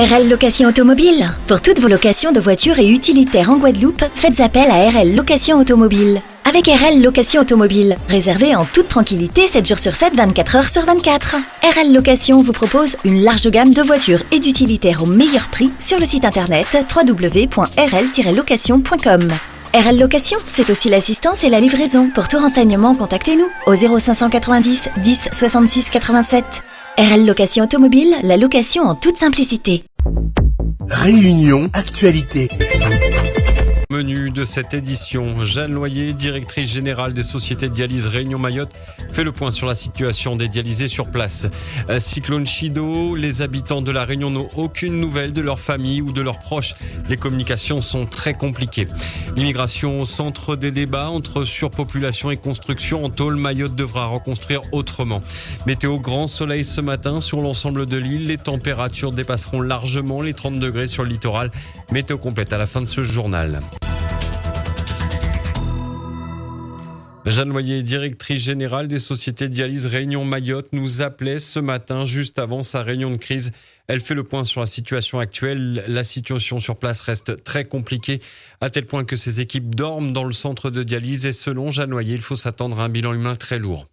RL Location Automobile. Pour toutes vos locations de voitures et utilitaires en Guadeloupe, faites appel à RL Location Automobile. Avec RL Location Automobile, réservez en toute tranquillité 7 jours sur 7, 24 heures sur 24. RL Location vous propose une large gamme de voitures et d'utilitaires au meilleur prix sur le site internet www.rl-location.com. RL Location, c'est aussi l'assistance et la livraison. Pour tout renseignement, contactez-nous au 0590 10 66 87. RL Location Automobile, la location en toute simplicité. Réunion Actualité. Menu de cette édition, Jeanne Loyer, directrice générale des sociétés de dialyse Réunion Mayotte, fait le point sur la situation des dialysés sur place. Cyclone Chido, les habitants de la Réunion n'ont aucune nouvelle de leur famille ou de leurs proches. Les communications sont très compliquées. L'immigration au centre des débats entre surpopulation et construction. En tôle, Mayotte devra reconstruire autrement. Météo, grand soleil ce matin sur l'ensemble de l'île. Les températures dépasseront largement les 30 degrés sur le littoral. Météo complète à la fin de ce journal. Jeanne Loyer, directrice générale des sociétés de dialyse Réunion Mayotte, nous appelait ce matin juste avant sa réunion de crise. Elle fait le point sur la situation actuelle. La situation sur place reste très compliquée, à tel point que ses équipes dorment dans le centre de dialyse. Et selon Jeanne Loyer, il faut s'attendre à un bilan humain très lourd.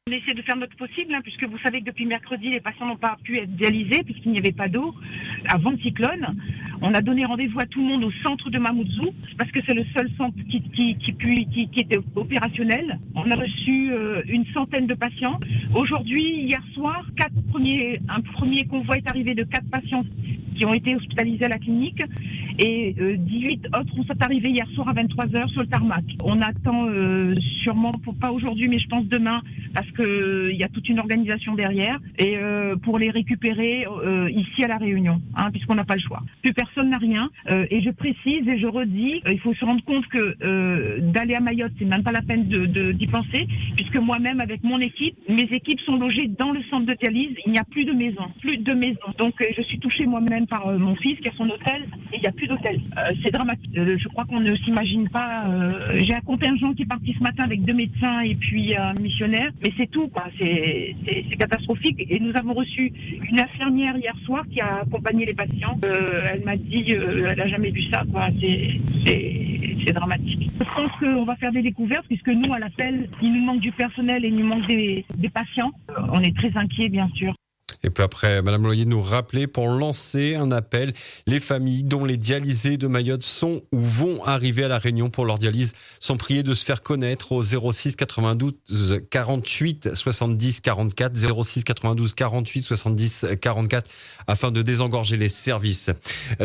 On essaie de faire notre possible, puisque vous savez que depuis mercredi, les patients n'ont pas pu être dialysés puisqu'il n'y avait pas d'eau avant le cyclone. On a donné rendez-vous à tout le monde au centre de Mamoudzou parce que c'est le seul centre qui était opérationnel. On a reçu une centaine de patients. Aujourd'hui, hier soir, un premier convoi est arrivé de 4 patients qui ont été hospitalisés à la clinique et 18 autres sont arrivés hier soir à 23h sur le tarmac. On attend sûrement, pas aujourd'hui, mais je pense demain, parce qu'il y a toute une organisation derrière, et pour les récupérer ici à La Réunion, puisqu'on n'a pas le choix. Plus personne n'a rien, et je précise et je redis, il faut se rendre compte que d'aller à Mayotte, c'est même pas la peine d'y penser, puisque moi-même, avec mon équipe, mes équipes sont logées dans le centre de dialyse, il n'y a plus de maison. Donc je suis touchée moi-même par mon fils qui a son hôtel, et il n'y a plus d'hôtel. C'est dramatique. Je crois qu'on ne s'imagine pas. J'ai un contingent qui est parti ce matin avec 2 médecins et puis un missionnaire, mais c'est tout, quoi. C'est catastrophique. Et nous avons reçu une infirmière hier soir qui a accompagné les patients. Elle m'a dit, elle n'a jamais vu ça, quoi. C'est dramatique. Je pense qu'on va faire des découvertes puisque nous, à l'appel, il nous manque du personnel et il nous manque des patients. On est très inquiets, bien sûr. Et puis après, Madame Loyer nous rappelait pour lancer un appel. Les familles dont les dialysés de Mayotte sont ou vont arriver à La Réunion pour leur dialyse sont priées de se faire connaître au 06 92 48 70 44, 06 92 48 70 44 afin de désengorger les services.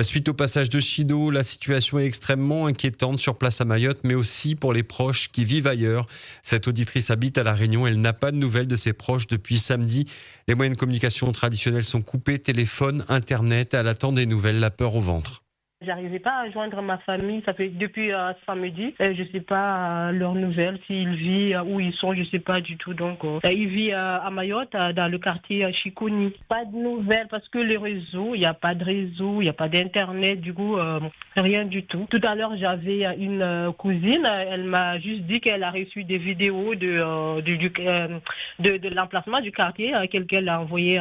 Suite au passage de Chido, la situation est extrêmement inquiétante sur place à Mayotte, mais aussi pour les proches qui vivent ailleurs. Cette auditrice habite à La Réunion. Elle n'a pas de nouvelles de ses proches depuis samedi. Les moyens de communication traditionnels sont coupés, téléphone, internet, elle attend des nouvelles, la peur au ventre. J'arrivais pas à joindre ma famille, ça fait depuis samedi. Je sais pas leurs nouvelles, s'ils vivent, où ils sont, je sais pas du tout. Donc, ils vivent à Mayotte, dans le quartier Chikoni. Pas de nouvelles parce que les réseaux, il n'y a pas de réseau, il n'y a pas d'internet, du coup, rien du tout. Tout à l'heure, j'avais une cousine, elle m'a juste dit qu'elle a reçu des vidéos de l'emplacement du quartier. Quelqu'un a envoyé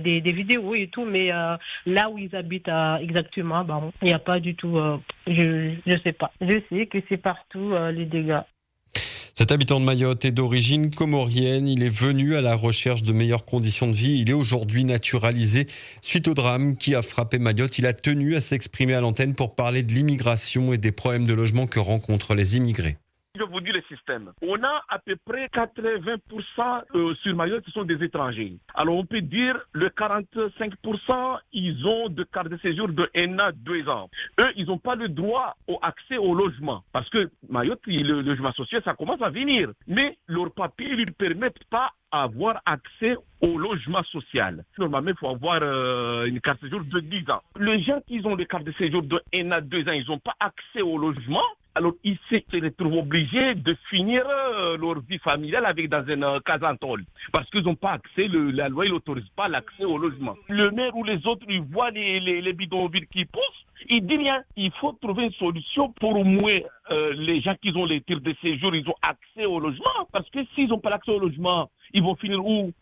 des vidéos et tout, mais là où ils habitent exactement, il n'y a pas du tout, je sais pas. Je sais que c'est partout les dégâts. Cet habitant de Mayotte est d'origine comorienne. Il est venu à la recherche de meilleures conditions de vie. Il est aujourd'hui naturalisé. Suite au drame qui a frappé Mayotte, il a tenu à s'exprimer à l'antenne pour parler de l'immigration et des problèmes de logement que rencontrent les immigrés. Je vous dis le système. On a à peu près 80% sur Mayotte qui sont des étrangers. Alors on peut dire le 45% ils ont de carte de séjour de 1 à 2 ans. Eux, ils n'ont pas le droit au accès au logement. Parce que Mayotte, le logement social, ça commence à venir. Mais leurs papiers ne lui permettent pas avoir accès au logement social. Normalement, il faut avoir une carte de séjour de 10 ans. Les gens qui ont des cartes de séjour de 1 à 2 ans, ils n'ont pas accès au logement. Alors, ils se retrouvent obligés de finir leur vie familiale dans une casantole. Parce qu'ils n'ont pas accès, la loi n'autorise pas l'accès au logement. Le maire ou les autres, ils voient les bidonvilles qui poussent. Ils disent bien, il faut trouver une solution pour au moins les gens qui ont les titres de séjour, ils ont accès au logement. Parce que s'ils n'ont pas l'accès au logement, ils vont finir où?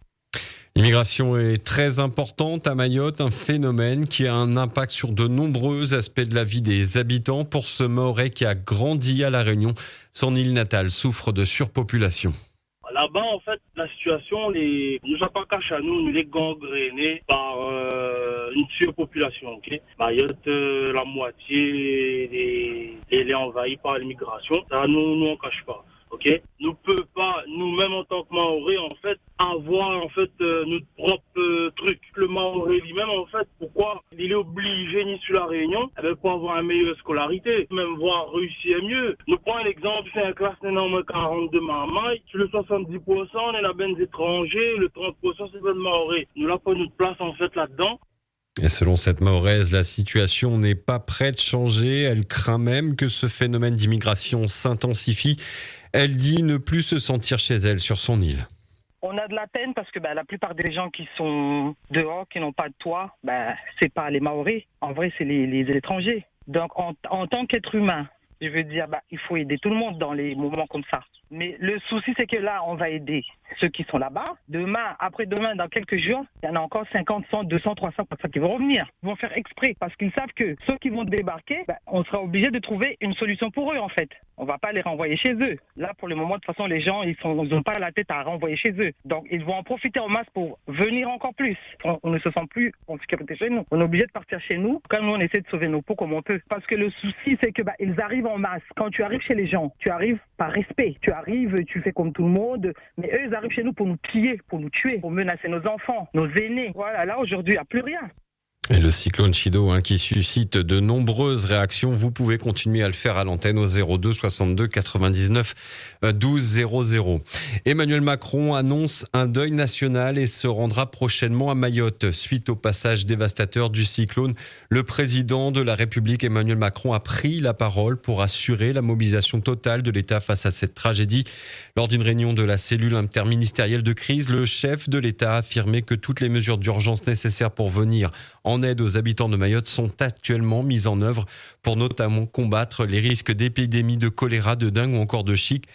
L'immigration est très importante à Mayotte, un phénomène qui a un impact sur de nombreux aspects de la vie des habitants. Pour ce Mahorais qui a grandi à La Réunion, son île natale souffre de surpopulation. Là-bas, en fait, la situation nous a pas caché à nous, nous est gangrénés par une surpopulation. Okay? Mayotte, la moitié, elle est envahie par l'immigration. Ça, nous, on cache pas. Okay? Nous ne pouvons pas, nous-mêmes en tant que Mahorais, en fait, avoir en fait notre propre truc. Le Mahorais lui-même, en fait, pourquoi il est obligé ni sur la Réunion pour avoir une meilleure scolarité, même voir réussir mieux. Nous prenons l'exemple, c'est un classe énorme 42 Marmaille, sur le 70%, on est la des étrangers, le 30% c'est le Mahorais. Nous là, prenons notre place en fait là-dedans. Et selon cette Mahoraise, la situation n'est pas prête de changer. Elle craint même que ce phénomène d'immigration s'intensifie. Elle dit ne plus se sentir chez elle sur son île. On a de la peine parce que la plupart des gens qui sont dehors, qui n'ont pas de toit, c'est pas les Mahorais. En vrai, c'est les étrangers. Donc, en tant qu'être humain, je veux dire, il faut aider tout le monde dans les moments comme ça. Mais le souci, c'est que là, on va aider ceux qui sont là-bas. Demain, après-demain, dans quelques jours, il y en a encore 50, 100, 200, 300 qui vont revenir. Ils vont faire exprès parce qu'ils savent que ceux qui vont débarquer, on sera obligé de trouver une solution pour eux, en fait. On ne va pas les renvoyer chez eux. Là, pour le moment, de toute façon, les gens, ils n'ont pas la tête à renvoyer chez eux. Donc, ils vont en profiter en masse pour venir encore plus. On ne se sent plus en sécurité chez nous. On est obligé de partir chez nous. Quand nous, on essaie de sauver nos peaux comme on peut. Parce que le souci, c'est que ils arrivent en masse. Quand tu arrives chez les gens, tu arrives par respect. Tu arrives, tu fais comme tout le monde. Mais eux, ils arrivent chez nous pour nous piller, pour nous tuer, pour menacer nos enfants, nos aînés. Voilà, là, aujourd'hui, il n'y a plus rien. Et le cyclone Chido qui suscite de nombreuses réactions. Vous pouvez continuer à le faire à l'antenne au 02 62 99 12 00. Emmanuel Macron annonce un deuil national et se rendra prochainement à Mayotte. Suite au passage dévastateur du cyclone, le président de la République Emmanuel Macron a pris la parole pour assurer la mobilisation totale de l'État face à cette tragédie. Lors d'une réunion de la cellule interministérielle de crise, le chef de l'État a affirmé que toutes les mesures d'urgence nécessaires pour venir en aide aux habitants de Mayotte sont actuellement mises en œuvre pour notamment combattre les risques d'épidémies de choléra, de dengue ou encore de chic.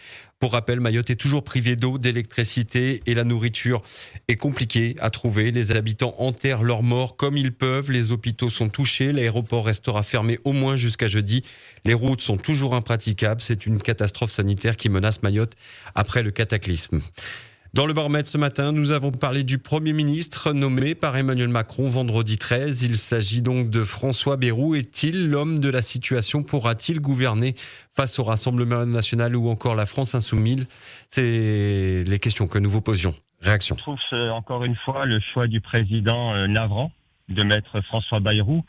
Pour rappel, Mayotte est toujours privée d'eau, d'électricité et la nourriture est compliquée à trouver. Les habitants enterrent leurs morts comme ils peuvent. Les hôpitaux sont touchés. L'aéroport restera fermé au moins jusqu'à jeudi. Les routes sont toujours impraticables. C'est une catastrophe sanitaire qui menace Mayotte après le cataclysme. Dans le baromètre ce matin, nous avons parlé du Premier ministre nommé par Emmanuel Macron vendredi 13. Il s'agit donc de François Bayrou. Est-il l'homme de la situation? Pourra-t-il gouverner face au Rassemblement national ou encore la France insoumise? C'est les questions que nous vous posions. Réaction. Je trouve encore une fois le choix du président navrant de mettre François Bayrou.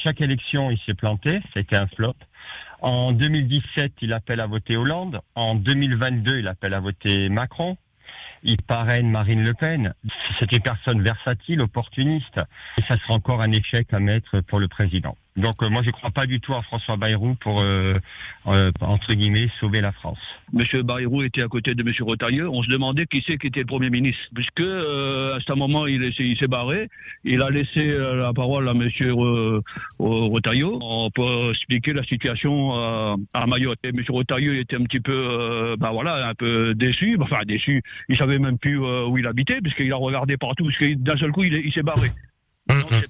Chaque élection, il s'est planté. C'était un flop. En 2017, il appelle à voter Hollande. En 2022, il appelle à voter Macron. Il parraine Marine Le Pen. C'est une personne versatile, opportuniste. Et ça sera encore un échec à mettre pour le président. Donc moi, je ne crois pas du tout à François Bayrou pour, entre guillemets, sauver la France. Monsieur Bayrou était à côté de monsieur Retailleau. On se demandait qui c'est qui était le Premier ministre. Puisque à ce moment, il s'est barré. Il a laissé la parole à monsieur Retailleau pour expliquer la situation à Mayotte. Et monsieur Retailleau était un petit peu, un peu déçu. Enfin, déçu. Il savait même plus où il habitait, puisqu'il a regardé partout. Parce que d'un seul coup, il s'est barré. Non, c'est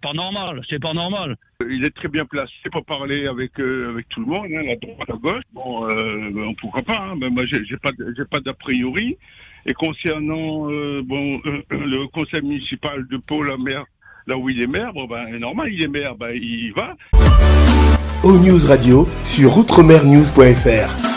pas normal. Il est très bien placé pour parler avec tout le monde, la droite, la gauche. Bon, pourquoi pas, mais moi j'ai pas d'a priori. Et concernant le conseil municipal de Pau-la-Mer, là où il est maire, normal, il est maire, il y va. O-News Radio sur outremernews.fr.